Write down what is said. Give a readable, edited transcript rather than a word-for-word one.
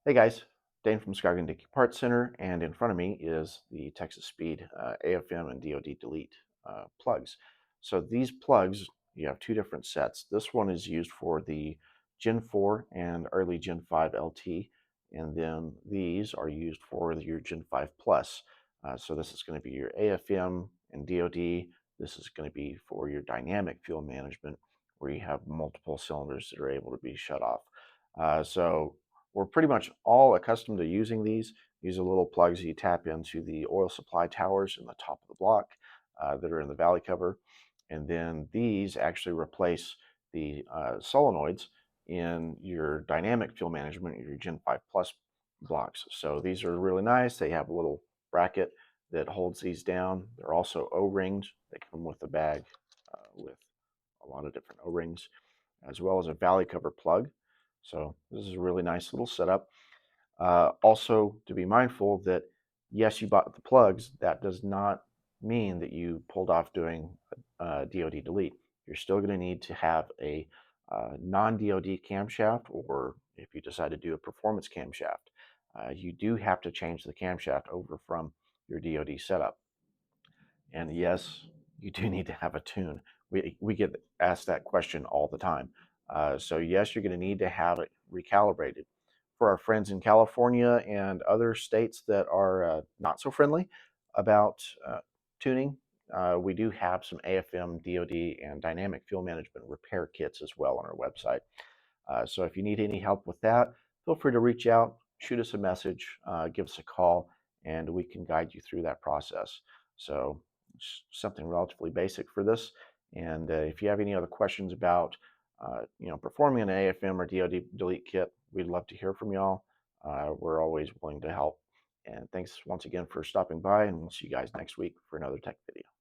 Hey guys, Dane from Scoggin-Dickey Parts Center, and in front of me is the Texas Speed AFM and DOD Delete plugs. So these plugs, you have two different sets. This one is used for the Gen 4 and early Gen 5 LT, and then these are used for your Gen 5 Plus. So this is going to be your AFM and DOD. This is going to be for your dynamic fuel management, where you have multiple cylinders that are able to be shut off. So we're pretty much all accustomed to using these. These are little plugs you tap into the oil supply towers in the top of the block that are in the valley cover. And then these actually replace the solenoids in your dynamic fuel management, your Gen 5 Plus blocks. So these are really nice. They have a little bracket that holds these down. They're also O-ringed. They come with a bag with a lot of different O-rings, as well as a valley cover plug. So this is a really nice little setup. Also, to be mindful that yes, you bought the plugs, that does not mean that you pulled off doing DOD delete. You're still going to need to have a non-DOD camshaft, or if you decide to do a performance camshaft, you do have to change the camshaft over from your DOD setup. And yes, you do need to have a tune. We get asked that question all the time. So yes, you're going to need to have it recalibrated. For our friends in California and other states that are not so friendly about tuning, we do have some AFM, DOD, and dynamic fuel management repair kits as well on our website. So if you need any help with that, feel free to reach out, shoot us a message, give us a call, and we can guide you through that process. So something relatively basic for this. And if you have any other questions about performing an AFM or DoD delete kit, we'd love to hear from y'all. We're always willing to help. And thanks once again for stopping by, and we'll see you guys next week for another tech video.